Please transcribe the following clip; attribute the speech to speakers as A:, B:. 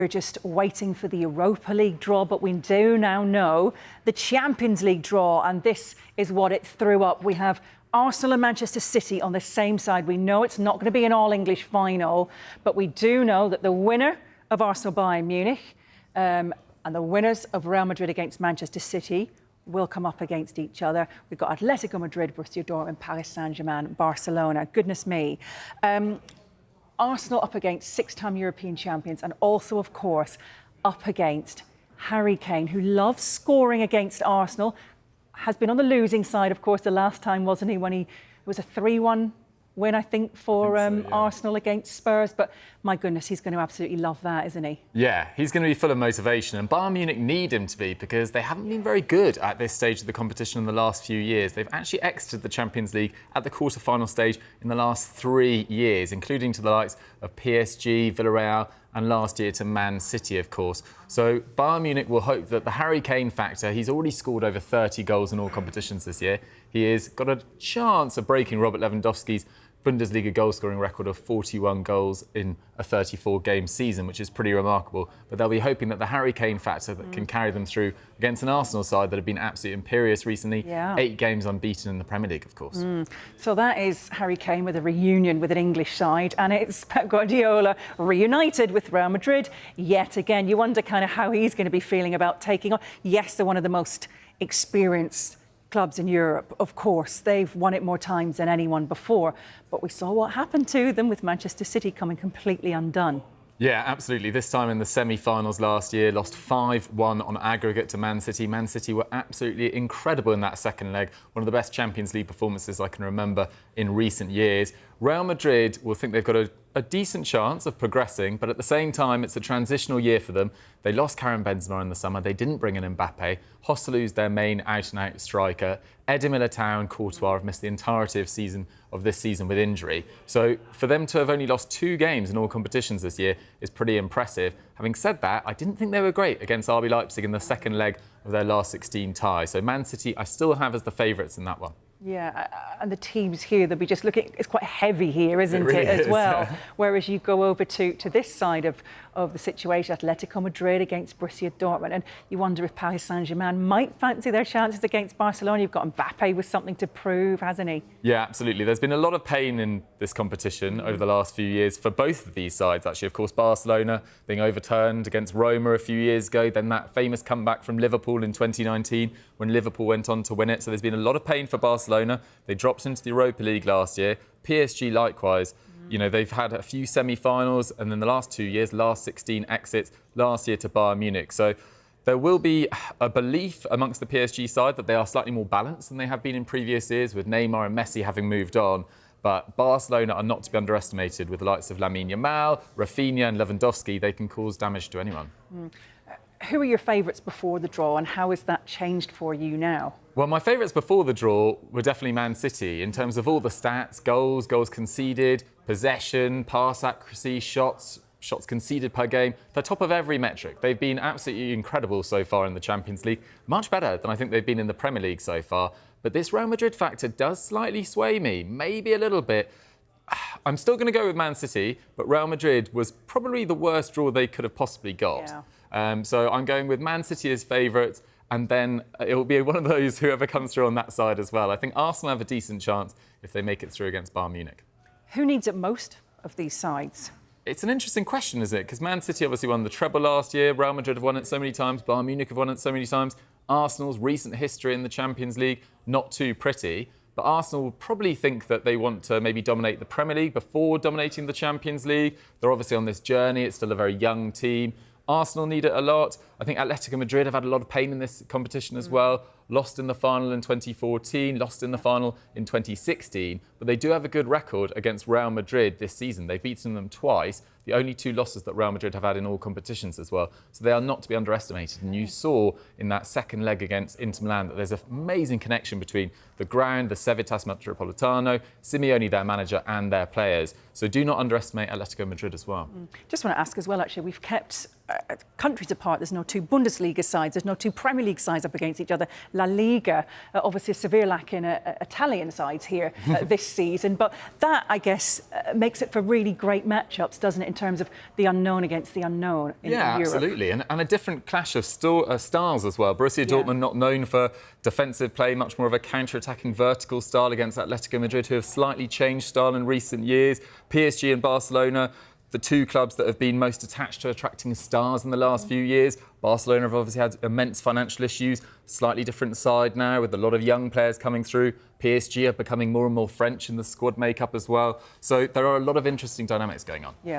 A: We're just waiting for the Europa League draw, but we do now know the Champions League draw, and this is what it threw up. We have Arsenal and Manchester City on the same side. We know it's not going to be an all-English final, but we do know that the winner of Arsenal Bayern Munich and the winners of Real Madrid against Manchester City will come up against each other. We've got Atletico Madrid, Borussia Dortmund, Paris Saint-Germain, Barcelona. Goodness me. Arsenal up against six-time European champions and also, of course, up against Harry Kane, who loves scoring against Arsenal, has been on the losing side, of course, the last time, wasn't he, when it was a 3-1 win, I think, for Arsenal against Spurs. But my goodness, he's going to absolutely love that, isn't he?
B: Yeah, he's going to be full of motivation, and Bayern Munich need him to be, because they haven't been very good at this stage of the competition in the last few years. They've actually exited the Champions League at the quarter-final stage in the last 3 years, including to the likes of PSG, Villarreal, and last year to Man City, of course. So Bayern Munich will hope that the Harry Kane factor, he's already scored over 30 goals in all competitions this year. He has got a chance of breaking Robert Lewandowski's Bundesliga goal-scoring record of 41 goals in a 34-game season, which is pretty remarkable. But they'll be hoping that the Harry Kane factor that can carry them through against an Arsenal side that have been absolutely imperious recently. 8 games unbeaten in the Premier League, of course.
A: So that is Harry Kane with a reunion with an English side, and it's Pep Guardiola reunited with Real Madrid yet again. You wonder kind of how he's going to be feeling about taking on. Yes, they're one of the most experienced clubs in Europe, of course. They've won it more times than anyone before. But we saw what happened to them with Manchester City coming completely undone.
B: Yeah, absolutely. This time in the semi-finals last year, lost 5-1 on aggregate to Man City. Man City were absolutely incredible in that second leg. One of the best Champions League performances I can remember in recent years. Real Madrid will think they've got a decent chance of progressing, but at the same time, it's a transitional year for them. They lost Karim Benzema in the summer. They didn't bring in Mbappe. Joselu's their main out-and-out striker. Eder Militao and Courtois have missed the entirety of this season with injury. So for them to have only lost 2 games in all competitions this year is pretty impressive. Having said that, I didn't think they were great against RB Leipzig in the second leg of their last 16 tie. So Man City, I still have as the favourites in that one.
A: Yeah, and the teams here, they'll be just looking, it's quite heavy here, isn't it, as well?
B: Yeah.
A: Whereas you go over to this side of the situation, Atletico Madrid against Borussia Dortmund, and you wonder if Paris Saint-Germain might fancy their chances against Barcelona. You've got Mbappe with something to prove, hasn't he?
B: Yeah, absolutely. There's been a lot of pain in this competition over the last few years for both of these sides, actually. Of course, Barcelona being overturned against Roma a few years ago, then that famous comeback from Liverpool in 2019 when Liverpool went on to win it. So there's been a lot of pain for Barcelona. They dropped into the Europa League last year. PSG likewise. You know, they've had a few semi-finals, and then the last 2 years, last 16 exits, last year to Bayern Munich. So there will be a belief amongst the PSG side that they are slightly more balanced than they have been in previous years, with Neymar and Messi having moved on. But Barcelona are not to be underestimated. With the likes of Lamine Yamal, Rafinha and Lewandowski, they can cause damage to anyone.
A: Who are your favourites before the draw, and how has that changed for you now?
B: Well, my favourites before the draw were definitely Man City in terms of all the stats: goals, goals conceded, possession, pass accuracy, shots conceded per game. They're top of every metric. They've been absolutely incredible so far in the Champions League, much better than I think they've been in the Premier League so far. But this Real Madrid factor does slightly sway me, maybe a little bit. I'm still going to go with Man City, but Real Madrid was probably the worst draw they could have possibly got. Yeah. So I'm going with Man City as favourites, and then it will be one of those whoever comes through on that side as well. I think Arsenal have a decent chance if they make it through against Bayern Munich.
A: Who needs it most of these sides?
B: It's an interesting question, isn't it? Because Man City obviously won the treble last year. Real Madrid have won it so many times. Bayern Munich have won it so many times. Arsenal's recent history in the Champions League, not too pretty. But Arsenal will probably think that they want to maybe dominate the Premier League before dominating the Champions League. They're obviously on this journey. It's still a very young team. Arsenal need it a lot. I think Atletico Madrid have had a lot of pain in this competition as well. Lost in the final in 2014, lost in the final in 2016. But they do have a good record against Real Madrid this season. They've beaten them twice. The only 2 losses that Real Madrid have had in all competitions as well. So they are not to be underestimated. And you saw in that second leg against Inter Milan that there's an amazing connection between the ground, the Civitas Metropolitano, Simeone, their manager, and their players. So do not underestimate Atletico Madrid as well.
A: Just want to ask as well, actually, we've kept countries apart. There's no 2 Bundesliga sides. There's no 2 Premier League sides up against each other. La Liga, obviously a severe lack in Italian sides here this season. But that, I guess, makes it for really great matchups, doesn't it, in terms of the unknown against the unknown in
B: Yeah,
A: Europe.
B: absolutely. And a different clash of styles as well. Borussia Dortmund, not known for defensive play, much more of a counter-attacking vertical style against Atletico Madrid, who have slightly changed style in recent years. PSG and Barcelona, the two clubs that have been most attached to attracting stars in the last few years. Barcelona have obviously had immense financial issues, slightly different side now with a lot of young players coming through. PSG are becoming more and more French in the squad makeup as well. So there are a lot of interesting dynamics going on.
A: Yeah.